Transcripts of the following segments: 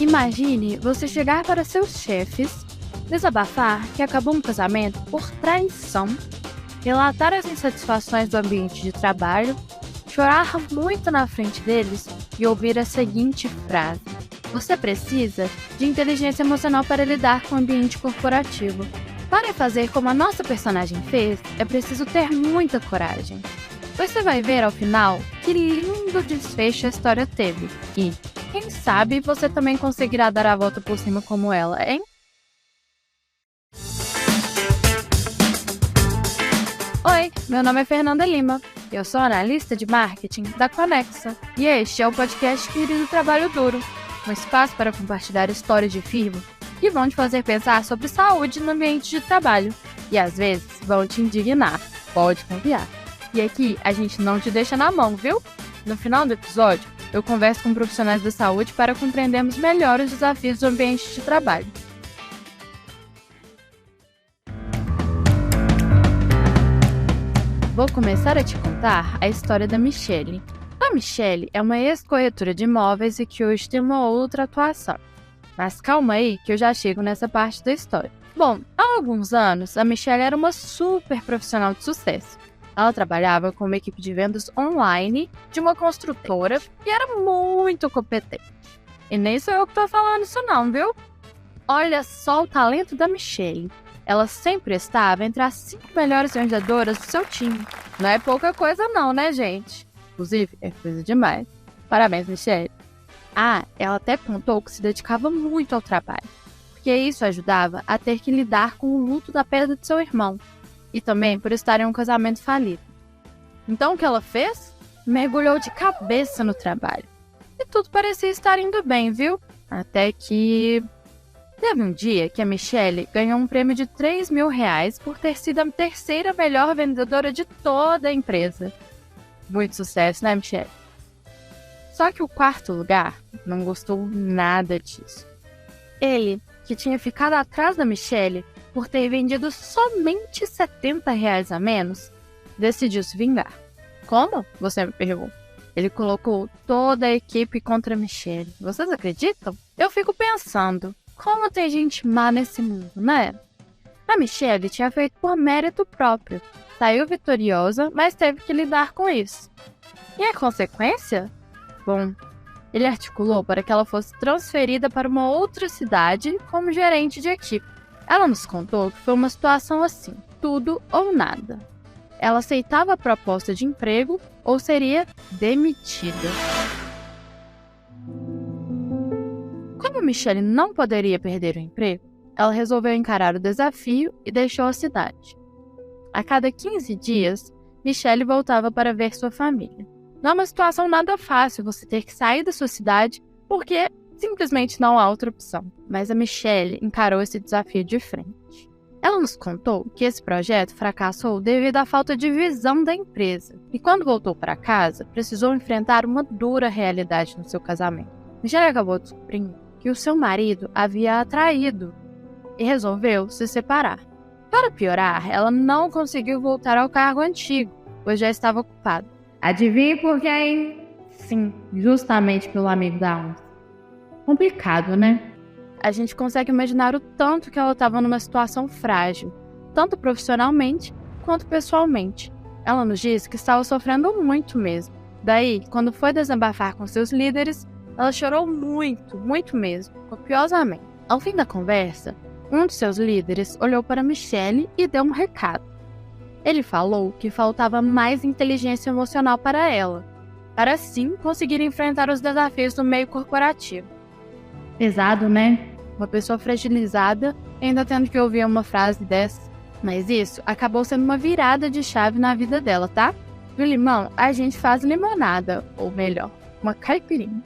Imagine você chegar para seus chefes, desabafar que acabou um casamento por traição, relatar as insatisfações do ambiente de trabalho, chorar muito na frente deles e ouvir a seguinte frase: você precisa de inteligência emocional para lidar com o ambiente corporativo. Para fazer como a nossa personagem fez, é preciso ter muita coragem. Você vai ver ao final que lindo desfecho a história teve. E, quem sabe, você também conseguirá dar a volta por cima como ela, hein? Oi, meu nome é Fernanda Lima. Eu sou analista de marketing da Conexa. E este é o podcast Querido Trabalho Duro, um espaço para compartilhar histórias de firma que vão te fazer pensar sobre saúde no ambiente de trabalho. E às vezes vão te indignar, pode confiar. E aqui a gente não te deixa na mão, viu? No final do episódio, eu converso com profissionais da saúde para compreendermos melhor os desafios do ambiente de trabalho. Vou começar a te contar a história da Michele. A Michele é uma ex-corretora de imóveis e que hoje tem uma outra atuação. Mas calma aí que eu já chego nessa parte da história. Bom, há alguns anos, a Michele era uma super profissional de sucesso. Ela trabalhava com uma equipe de vendas online de uma construtora e era muito competente. E nem sou eu que tô falando isso não, viu? Olha só o talento da Michele. Ela sempre estava entre as 5 melhores vendedoras do seu time. Não é pouca coisa não, né, gente? Inclusive, é coisa demais. Parabéns, Michele. Ela até contou que se dedicava muito ao trabalho, porque isso ajudava a ter que lidar com o luto da perda de seu irmão. E também por estar em um casamento falido. Então o que ela fez? Mergulhou de cabeça no trabalho. E tudo parecia estar indo bem, viu? Até que... Teve um dia que a Michele ganhou um prêmio de R$3.000 por ter sido a terceira melhor vendedora de toda a empresa. Muito sucesso, né, Michele? Só que o quarto lugar não gostou nada disso. Ele, que tinha ficado atrás da Michele por ter vendido somente R$70 a menos, decidiu se vingar. Como? Você me pergunta. Ele colocou toda a equipe contra a Michele. Vocês acreditam? Eu fico pensando, como tem gente má nesse mundo, né? A Michele tinha feito por mérito próprio. Saiu vitoriosa, mas teve que lidar com isso. E a consequência? Bom, ele articulou para que ela fosse transferida para uma outra cidade como gerente de equipe. Ela nos contou que foi uma situação assim, tudo ou nada. Ela aceitava a proposta de emprego ou seria demitida. Como Michele não poderia perder o emprego, ela resolveu encarar o desafio e deixou a cidade. A cada 15 dias, Michele voltava para ver sua família. Não é uma situação nada fácil você ter que sair da sua cidade porque simplesmente não há outra opção. Mas a Michele encarou esse desafio de frente. Ela nos contou que esse projeto fracassou devido à falta de visão da empresa. E quando voltou para casa, precisou enfrentar uma dura realidade no seu casamento. Michele acabou descobrindo que o seu marido havia a traído e resolveu se separar. Para piorar, ela não conseguiu voltar ao cargo antigo, pois já estava ocupada. Adivinhe por quem? Sim, justamente pelo amigo da onça. Complicado, né? A gente consegue imaginar o tanto que ela estava numa situação frágil, tanto profissionalmente quanto pessoalmente. Ela nos disse que estava sofrendo muito mesmo. Daí, quando foi desabafar com seus líderes, ela chorou muito, muito mesmo, copiosamente. Ao fim da conversa, um de seus líderes olhou para Michele e deu um recado. Ele falou que faltava mais inteligência emocional para ela, para assim conseguir enfrentar os desafios do meio corporativo. Pesado, né? Uma pessoa fragilizada ainda tendo que ouvir uma frase dessa. Mas isso acabou sendo uma virada de chave na vida dela, tá? Do limão, a gente faz limonada, ou melhor, uma caipirinha.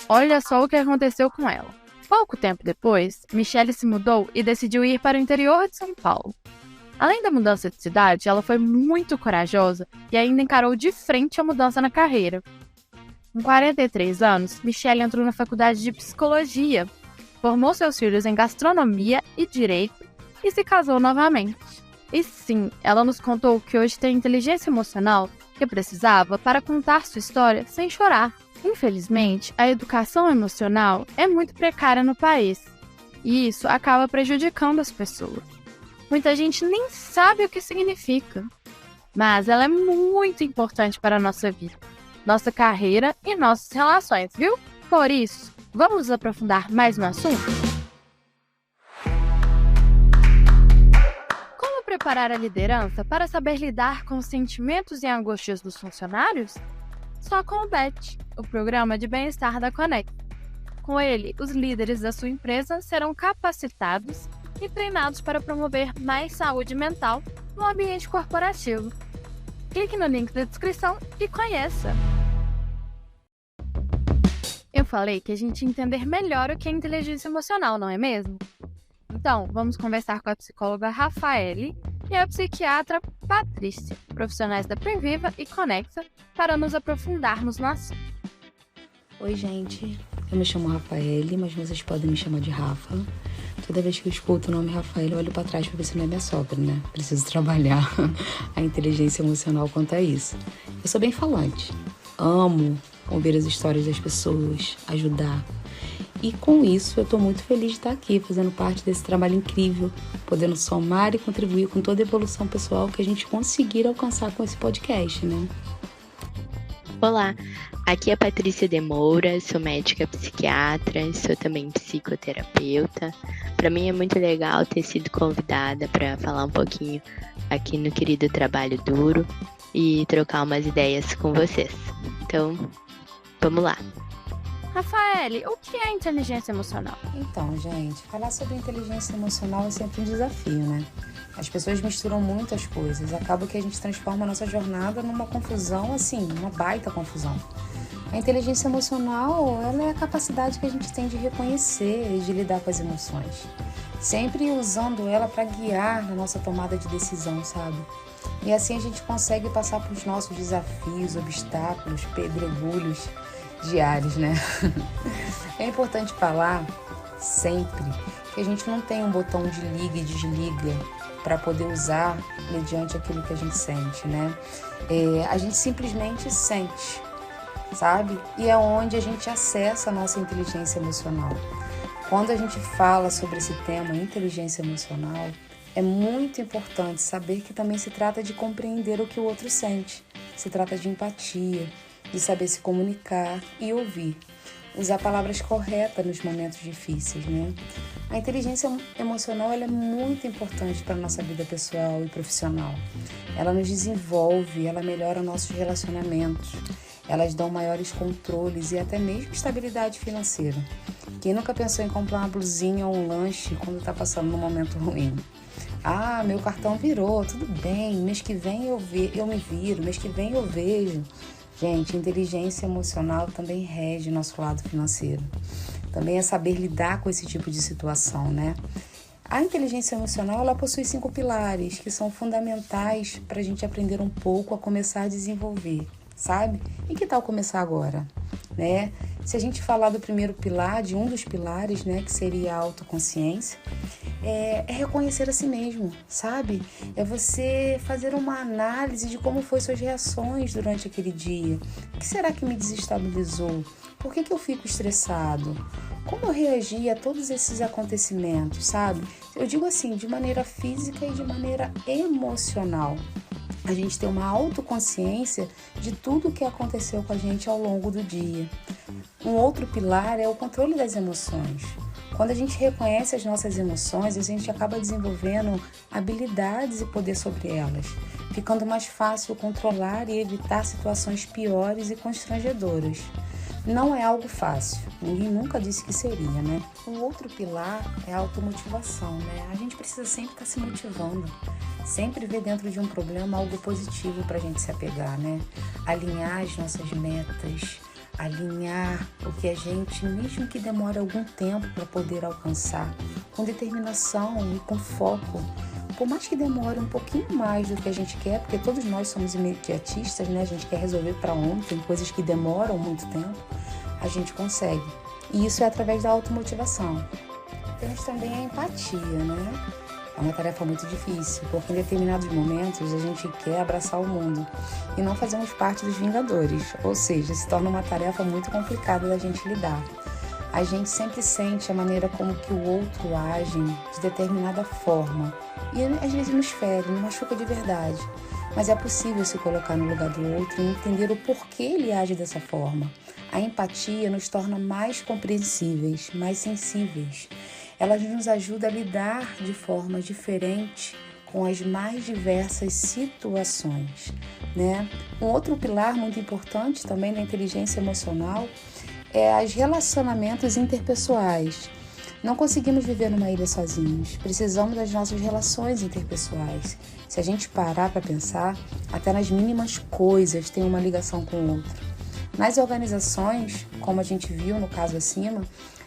Olha só o que aconteceu com ela. Pouco tempo depois, Michele se mudou e decidiu ir para o interior de São Paulo. Além da mudança de cidade, ela foi muito corajosa e ainda encarou de frente a mudança na carreira. Com 43 anos, Michele entrou na faculdade de psicologia, formou seus filhos em gastronomia e direito e se casou novamente. E sim, ela nos contou que hoje tem a inteligência emocional que precisava para contar sua história sem chorar. Infelizmente, a educação emocional é muito precária no país, e isso acaba prejudicando as pessoas. Muita gente nem sabe o que significa, mas ela é muito importante para a nossa vida, nossa carreira e nossas relações, viu? Por isso, vamos nos aprofundar mais no assunto? Como preparar a liderança para saber lidar com os sentimentos e angústias dos funcionários? Só com o BET, o programa de bem-estar da Conecta. Com ele, os líderes da sua empresa serão capacitados e treinados para promover mais saúde mental no ambiente corporativo. Clique no link da descrição e conheça! Eu falei que a gente ia entender melhor o que é inteligência emocional, não é mesmo? Então, vamos conversar com a psicóloga Rafaele e a psiquiatra Patrícia, profissionais da Previva e Conecta, para nos aprofundarmos no assunto. Oi, gente. Eu me chamo Rafaele, mas vocês podem me chamar de Rafa. Toda vez que eu escuto o nome Rafaele, eu olho pra trás pra ver se não é minha sogra, né? Preciso trabalhar a inteligência emocional quanto a isso. Eu sou bem falante. Amo ouvir as histórias das pessoas, ajudar. E com isso, eu tô muito feliz de estar aqui, fazendo parte desse trabalho incrível, podendo somar e contribuir com toda a evolução pessoal que a gente conseguir alcançar com esse podcast, né? Olá, aqui é a Patrícia de Moura, sou médica psiquiatra, sou também psicoterapeuta. Para mim é muito legal ter sido convidada para falar um pouquinho aqui no querido Trabalho Duro e trocar umas ideias com vocês. Então, vamos lá. Rafaele, o que é inteligência emocional? Então, gente, falar sobre inteligência emocional é sempre um desafio, né? As pessoas misturam muitas coisas, acaba que a gente transforma a nossa jornada numa confusão, assim, uma baita confusão. A inteligência emocional, ela é a capacidade que a gente tem de reconhecer e de lidar com as emoções, sempre usando ela para guiar na nossa tomada de decisão, sabe? E assim a gente consegue passar por os nossos desafios, obstáculos, pedregulhos diários, né? É importante falar sempre que a gente não tem um botão de liga e desliga para poder usar mediante aquilo que a gente sente, né? A gente simplesmente sente, sabe? E é onde a gente acessa a nossa inteligência emocional. Quando a gente fala sobre esse tema, inteligência emocional, é muito importante saber que também se trata de compreender o que o outro sente. Se trata de empatia, de saber se comunicar e ouvir. Usar palavras corretas nos momentos difíceis, né? A inteligência emocional ela é muito importante para a nossa vida pessoal e profissional. Ela nos desenvolve, ela melhora nossos relacionamentos. Elas dão maiores controles e até mesmo estabilidade financeira. Quem nunca pensou em comprar uma blusinha ou um lanche quando está passando num momento ruim? Ah, meu cartão virou, tudo bem, mês que vem eu me viro, mês que vem eu vejo. Gente, inteligência emocional também rege nosso lado financeiro. Também é saber lidar com esse tipo de situação, né? A inteligência emocional, ela possui 5 pilares que são fundamentais para a gente aprender um pouco a começar a desenvolver, sabe? E que tal começar agora, né? Se a gente falar do primeiro pilar, de um dos pilares, né, que seria a autoconsciência, é reconhecer a si mesmo, sabe? É você fazer uma análise de como foram suas reações durante aquele dia. O que será que me desestabilizou? Por que eu fico estressado? Como eu reagi a todos esses acontecimentos, sabe? Eu digo assim, de maneira física e de maneira emocional. A gente tem uma autoconsciência de tudo o que aconteceu com a gente ao longo do dia. Um outro pilar é o controle das emoções. Quando a gente reconhece as nossas emoções, a gente acaba desenvolvendo habilidades e poder sobre elas, ficando mais fácil controlar e evitar situações piores e constrangedoras. Não é algo fácil, ninguém nunca disse que seria, né? Um outro pilar é a automotivação, né? A gente precisa sempre estar se motivando, sempre ver dentro de um problema algo positivo para a gente se apegar, né? Alinhar as nossas metas, alinhar o que a gente, mesmo que demore algum tempo para poder alcançar, com determinação e com foco. Por mais que demore um pouquinho mais do que a gente quer, porque todos nós somos imediatistas, né? A gente quer resolver para ontem, coisas que demoram muito tempo, a gente consegue. E isso é através da automotivação. Temos também a empatia, né? É uma tarefa muito difícil, porque em determinados momentos a gente quer abraçar o mundo e não fazemos parte dos Vingadores, ou seja, se torna uma tarefa muito complicada da gente lidar. A gente sempre sente a maneira como que o outro age de determinada forma e às vezes nos fere, nos machuca de verdade. Mas é possível se colocar no lugar do outro e entender o porquê ele age dessa forma. A empatia nos torna mais compreensíveis, mais sensíveis. Ela nos ajuda a lidar de forma diferente com as mais diversas situações, né? Um outro pilar muito importante também da inteligência emocional é os relacionamentos interpessoais. Não conseguimos viver numa ilha sozinhos, precisamos das nossas relações interpessoais. Se a gente parar para pensar, até nas mínimas coisas tem uma ligação com o outro. Nas organizações, como a gente viu no caso acima,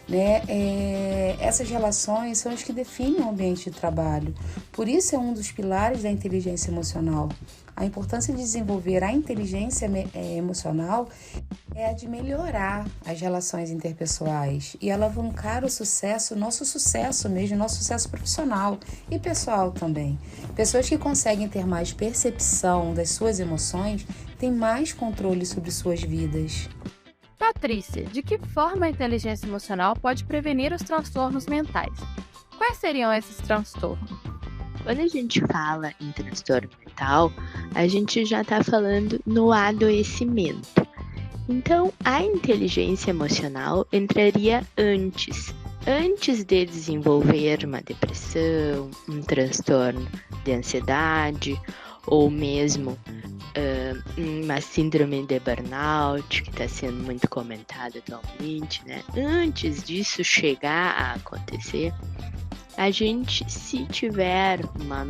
né, essas relações são as que definem o ambiente de trabalho. Por isso é um dos pilares da inteligência emocional. A importância de desenvolver a inteligência emocional é a de melhorar as relações interpessoais e alavancar o sucesso, nosso sucesso mesmo, nosso sucesso profissional e pessoal também. Pessoas que conseguem ter mais percepção das suas emoções têm mais controle sobre suas vidas. Patrícia, de que forma a inteligência emocional pode prevenir os transtornos mentais? Quais seriam esses transtornos? Quando a gente fala em transtorno mental, a gente já está falando no adoecimento. Então, a inteligência emocional entraria antes de desenvolver uma depressão, um transtorno de ansiedade ou mesmo uma síndrome de burnout, que está sendo muito comentada atualmente, né? Antes disso chegar a acontecer, a gente, se tiver uma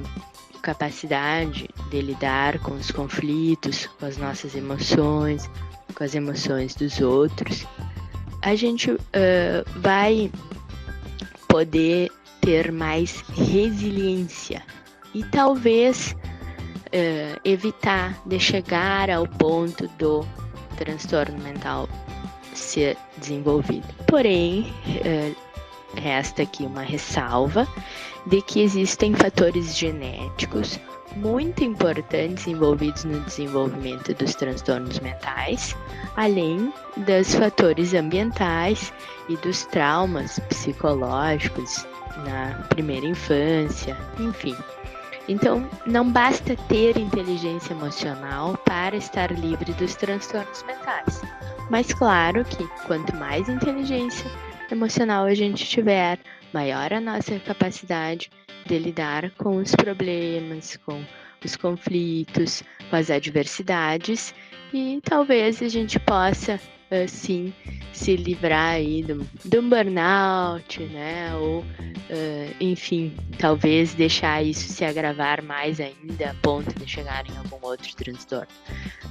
capacidade de lidar com os conflitos, com as nossas emoções, com as emoções dos outros, a gente vai poder ter mais resiliência e talvez evitar de chegar ao ponto do transtorno mental ser desenvolvido. Porém, resta aqui uma ressalva de que existem fatores genéticos muito importantes envolvidos no desenvolvimento dos transtornos mentais, além dos fatores ambientais e dos traumas psicológicos na primeira infância, enfim. Então, não basta ter inteligência emocional para estar livre dos transtornos mentais. Mas claro que quanto mais inteligência emocional a gente tiver, maior a nossa capacidade de lidar com os problemas, com os conflitos, com as adversidades e talvez a gente possa, sim, se livrar aí de um burnout, né? Ou, enfim, talvez deixar isso se agravar mais ainda a ponto de chegar em algum outro transtorno.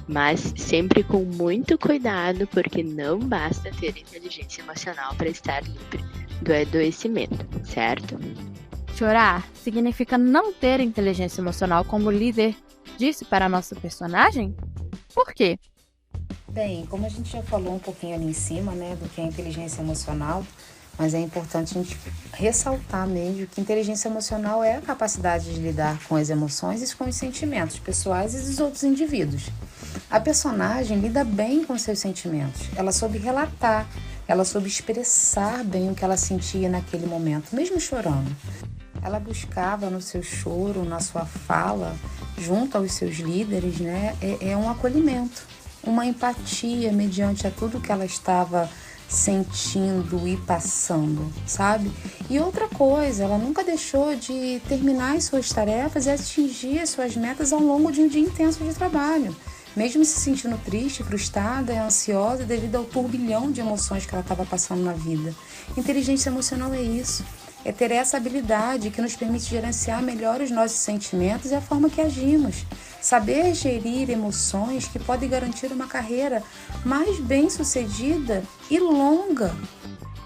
Mas sempre com muito cuidado, porque não basta ter inteligência emocional para estar livre do adoecimento, certo? Chorar significa não ter inteligência emocional como o líder disse para a nossa personagem? Por quê? Bem, como a gente já falou um pouquinho ali em cima, né, do que é inteligência emocional, mas é importante a gente ressaltar mesmo que inteligência emocional é a capacidade de lidar com as emoções e com os sentimentos pessoais e dos outros indivíduos. A personagem lida bem com seus sentimentos, ela soube relatar, ela soube expressar bem o que ela sentia naquele momento, mesmo chorando. Ela buscava no seu choro, na sua fala, junto aos seus líderes, né, um acolhimento, uma empatia mediante a tudo que ela estava sentindo e passando, sabe? E outra coisa, ela nunca deixou de terminar as suas tarefas e atingir as suas metas ao longo de um dia intenso de trabalho, mesmo se sentindo triste, frustrada e ansiosa devido ao turbilhão de emoções que ela estava passando na vida. Inteligência emocional é isso. É ter essa habilidade que nos permite gerenciar melhor os nossos sentimentos e a forma que agimos. Saber gerir emoções que podem garantir uma carreira mais bem-sucedida e longa.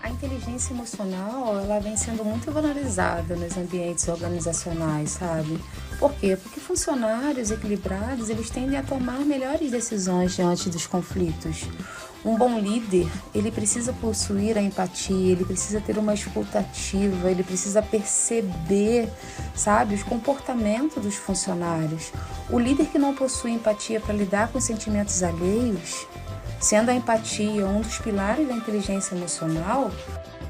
A inteligência emocional, ela vem sendo muito valorizada nos ambientes organizacionais, sabe? Por quê? Porque funcionários equilibrados, eles tendem a tomar melhores decisões diante dos conflitos. Um bom líder, ele precisa possuir a empatia, ele precisa ter uma escuta ativa, ele precisa perceber, sabe, os comportamentos dos funcionários. O líder que não possui empatia para lidar com os sentimentos alheios, sendo a empatia um dos pilares da inteligência emocional,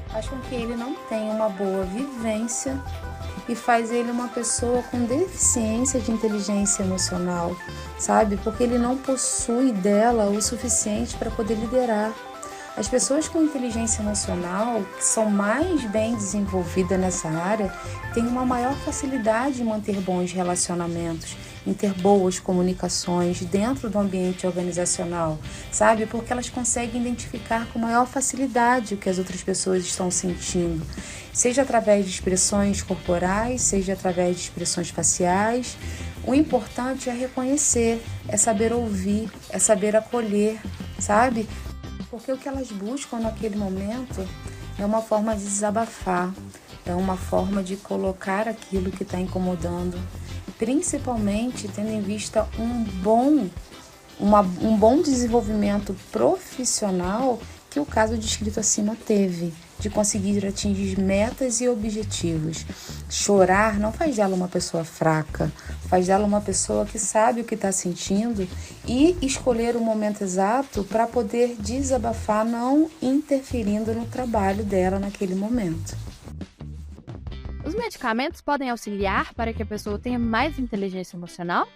faz com que ele não tenha uma boa vivência e faz ele uma pessoa com deficiência de inteligência emocional, sabe? Porque ele não possui dela o suficiente para poder liderar. As pessoas com inteligência emocional, que são mais bem desenvolvidas nessa área, têm uma maior facilidade em manter bons relacionamentos, em ter boas comunicações dentro do ambiente organizacional, sabe? Porque elas conseguem identificar com maior facilidade o que as outras pessoas estão sentindo, seja através de expressões corporais, seja através de expressões faciais. O importante é reconhecer, é saber ouvir, é saber acolher, sabe? Porque o que elas buscam naquele momento é uma forma de desabafar, é uma forma de colocar aquilo que está incomodando, principalmente tendo em vista um bom desenvolvimento profissional que o caso descrito acima teve, de conseguir atingir metas e objetivos. Chorar não faz dela uma pessoa fraca, faz dela uma pessoa que sabe o que está sentindo e escolher o momento exato para poder desabafar, não interferindo no trabalho dela naquele momento. Os medicamentos podem auxiliar para que a pessoa tenha mais inteligência emocional?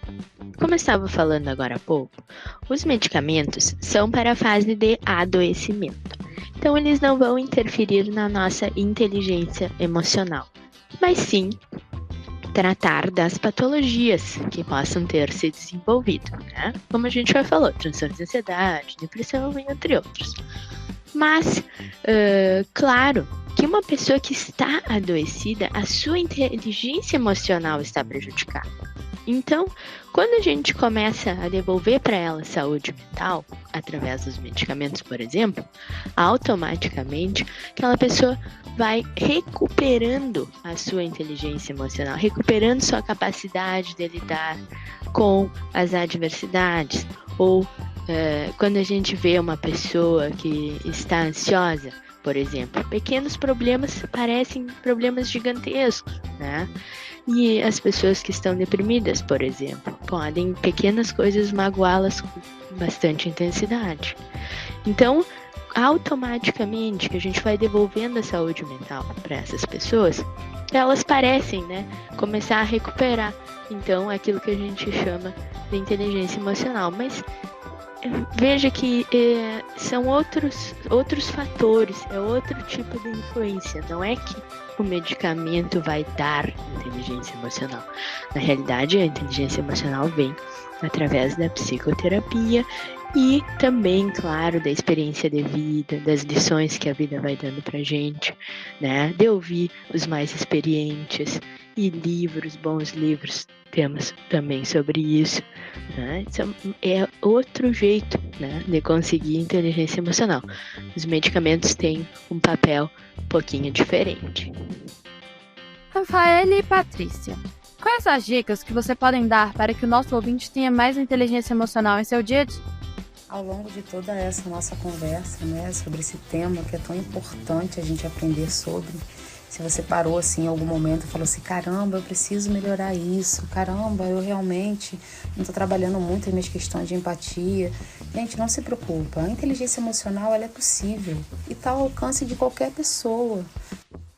Como eu estava falando agora há pouco, os medicamentos são para a fase de adoecimento. Então, eles não vão interferir na nossa inteligência emocional, mas sim tratar das patologias que possam ter se desenvolvido, né? Como a gente já falou, transtorno de ansiedade, depressão e entre outros. Mas, claro, que uma pessoa que está adoecida, a sua inteligência emocional está prejudicada. Então, quando a gente começa a devolver para ela saúde mental, através dos medicamentos, por exemplo, automaticamente aquela pessoa vai recuperando a sua inteligência emocional, recuperando sua capacidade de lidar com as adversidades. Ou quando a gente vê uma pessoa que está ansiosa, por exemplo, pequenos problemas parecem problemas gigantescos, né? E as pessoas que estão deprimidas, por exemplo, podem pequenas coisas magoá-las com bastante intensidade. Então, automaticamente que a gente vai devolvendo a saúde mental para essas pessoas, elas parecem, né, começar a recuperar, então, aquilo que a gente chama de inteligência emocional. Mas veja que são outros fatores, é outro tipo de influência. Não é que o medicamento vai dar inteligência emocional. Na realidade, a inteligência emocional vem através da psicoterapia e também, claro, da experiência de vida, das lições que a vida vai dando pra gente, né? De ouvir os mais experientes e livros, bons livros, temos também sobre isso, né? É outro jeito, né, de conseguir inteligência emocional. Os medicamentos têm um papel um pouquinho diferente. Rafael e Patrícia, quais as dicas que você podem dar para que o nosso ouvinte tenha mais inteligência emocional em seu dia a dia? Ao longo de toda essa nossa conversa, né, sobre esse tema que é tão importante a gente aprender sobre, se você parou assim em algum momento e falou assim, caramba, eu preciso melhorar isso, caramba, eu realmente não estou trabalhando muito as minhas questões de empatia. Gente, não se preocupa, a inteligência emocional ela é possível e está ao alcance de qualquer pessoa.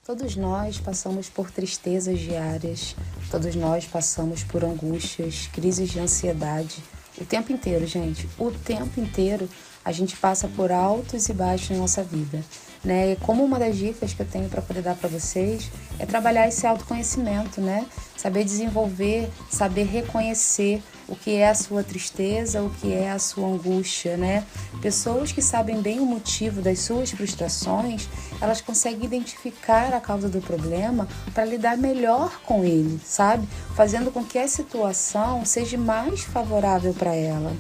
Todos nós passamos por tristezas diárias, todos nós passamos por angústias, crises de ansiedade. O tempo inteiro, gente, o tempo inteiro a gente passa por altos e baixos na nossa vida, né? E como uma das dicas que eu tenho para poder dar para vocês é trabalhar esse autoconhecimento, né? Saber desenvolver, saber reconhecer o que é a sua tristeza, o que é a sua angústia, né? Pessoas que sabem bem o motivo das suas frustrações, elas conseguem identificar a causa do problema para lidar melhor com ele, sabe? Fazendo com que a situação seja mais favorável para ela.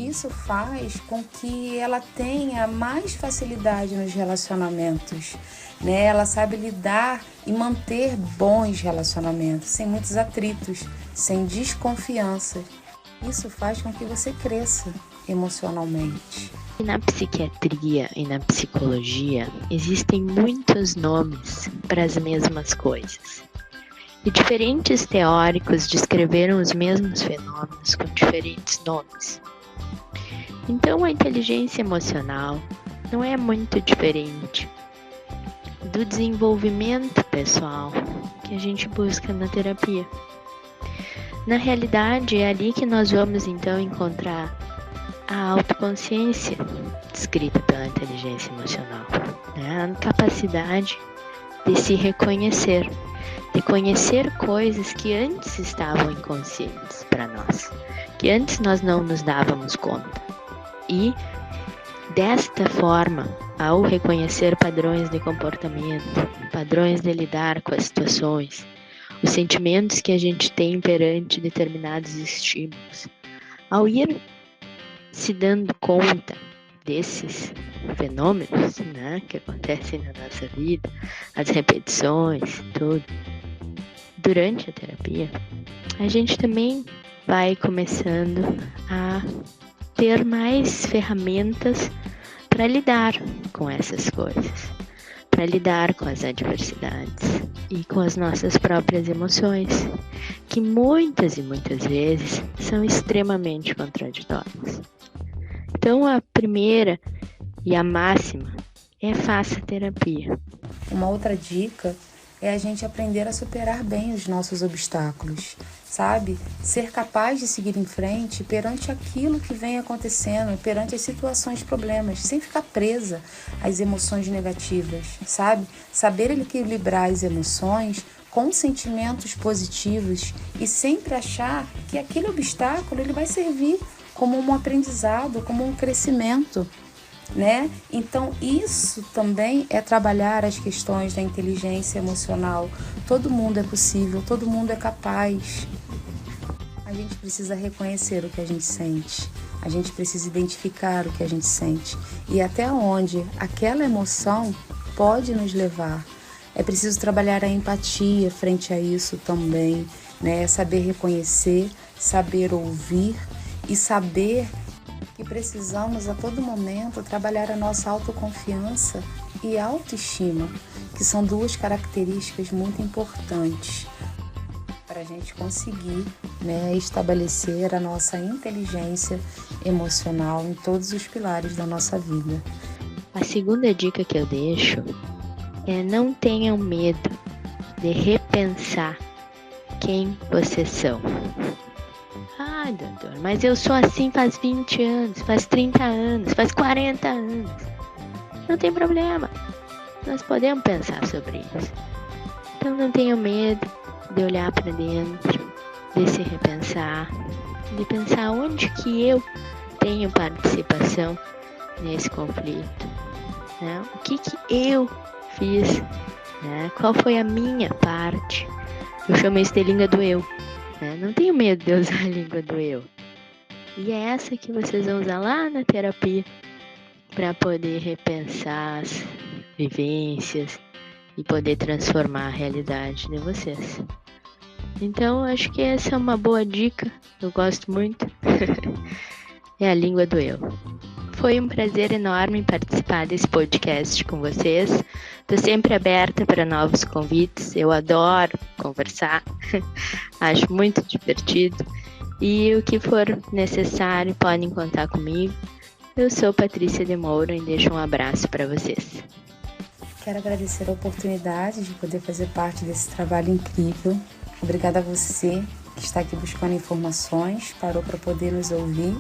isso faz com que ela tenha mais facilidade nos relacionamentos, né? Ela sabe lidar e manter bons relacionamentos, sem muitos atritos, sem desconfiança. Isso faz com que você cresça emocionalmente. E na psiquiatria e na psicologia existem muitos nomes para as mesmas coisas. E diferentes teóricos descreveram os mesmos fenômenos com diferentes nomes. Então a inteligência emocional não é muito diferente do desenvolvimento pessoal que a gente busca na terapia. Na realidade, é ali que nós vamos então encontrar a autoconsciência descrita pela inteligência emocional, né? A capacidade de se reconhecer, de conhecer coisas que antes estavam inconscientes para nós, que antes nós não nos dávamos conta. E desta forma, ao reconhecer padrões de comportamento, padrões de lidar com as situações, os sentimentos que a gente tem perante determinados estímulos, ao ir se dando conta desses fenômenos, né, que acontecem na nossa vida, as repetições, tudo, durante a terapia, a gente também vai começando a ter mais ferramentas para lidar com essas coisas, para lidar com as adversidades e com as nossas próprias emoções, que muitas e muitas vezes são extremamente contraditórias. Então, a primeira e a máxima é faça terapia. Uma outra dica é a gente aprender a superar bem os nossos obstáculos, sabe? Ser capaz de seguir em frente perante aquilo que vem acontecendo, perante as situações, problemas, sem ficar presa às emoções negativas, sabe? Saber equilibrar as emoções com sentimentos positivos e sempre achar que aquele obstáculo ele vai servir como um aprendizado, como um crescimento, né? Então isso também é trabalhar as questões da inteligência emocional. Todo mundo é possível, todo mundo é capaz. A gente precisa reconhecer o que a gente sente, a gente precisa identificar o que a gente sente e até onde aquela emoção pode nos levar. É preciso trabalhar a empatia frente a isso também, né? Saber reconhecer, saber ouvir e saber que precisamos a todo momento trabalhar a nossa autoconfiança e autoestima, que são duas características muito importantes para a gente conseguir, né, estabelecer a nossa inteligência emocional em todos os pilares da nossa vida. A segunda dica que eu deixo é não tenham medo de repensar quem vocês são. Ai, doutor, mas eu sou assim faz 20 anos, faz 30 anos, faz 40 anos. Não tem problema. Nós podemos pensar sobre isso. Então não tenham medo de olhar para dentro, de se repensar, de pensar onde que eu tenho participação nesse conflito, né? O que eu fiz, né? Qual foi a minha parte? Eu chamo isso de língua do eu. Não tenho medo de usar a língua do eu. E é essa que vocês vão usar lá na terapia para poder repensar as vivências e poder transformar a realidade de vocês. Então, acho que essa é uma boa dica. Eu gosto muito. É a língua do eu. Foi um prazer enorme participar desse podcast com vocês. Estou sempre aberta para novos convites. Eu adoro conversar. Acho muito divertido. E o que for necessário, podem contar comigo. Eu sou Patrícia de Moura e deixo um abraço para vocês. Quero agradecer a oportunidade de poder fazer parte desse trabalho incrível. Obrigada a você que está aqui buscando informações, parou para poder nos ouvir,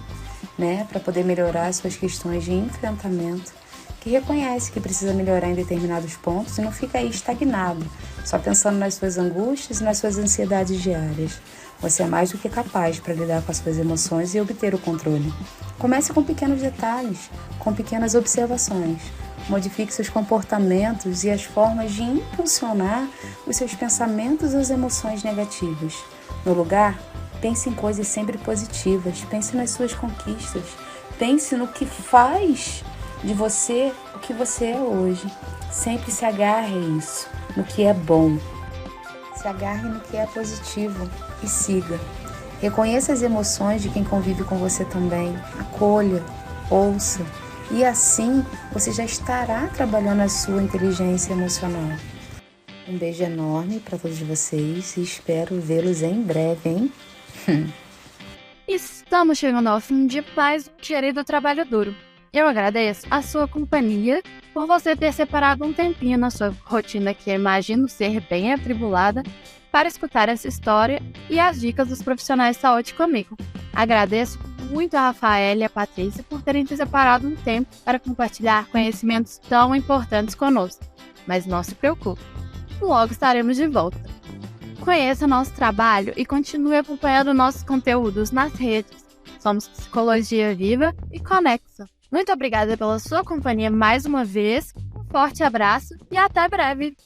né, para poder melhorar as suas questões de enfrentamento, que reconhece que precisa melhorar em determinados pontos e não fica aí estagnado, só pensando nas suas angústias e nas suas ansiedades diárias. Você é mais do que capaz para lidar com as suas emoções e obter o controle. Comece com pequenos detalhes, com pequenas observações. Modifique seus comportamentos e as formas de impulsionar os seus pensamentos e as emoções negativas. No lugar, Pense em coisas sempre positivas, pense nas suas conquistas, pense no que faz de você o que você é hoje. Sempre se agarre a isso, no que é bom. Se agarre no que é positivo e siga. Reconheça as emoções de quem convive com você também. Acolha, ouça. E assim você já estará trabalhando a sua inteligência emocional. Um beijo enorme para todos vocês e espero vê-los em breve, hein? Estamos chegando ao fim de mais um querido Trabalho Duro. Eu agradeço a sua companhia por você ter separado um tempinho na sua rotina, que eu imagino ser bem atribulada, para escutar essa história e as dicas dos profissionais de saúde comigo. Agradeço muito a Rafaela e a Patrícia por terem separado um tempo para compartilhar conhecimentos tão importantes conosco. Mas não se preocupe, logo estaremos de volta. Conheça nosso trabalho e continue acompanhando nossos conteúdos nas redes. Somos Psicologia Viva e Conexa. Muito obrigada pela sua companhia mais uma vez, um forte abraço e até breve!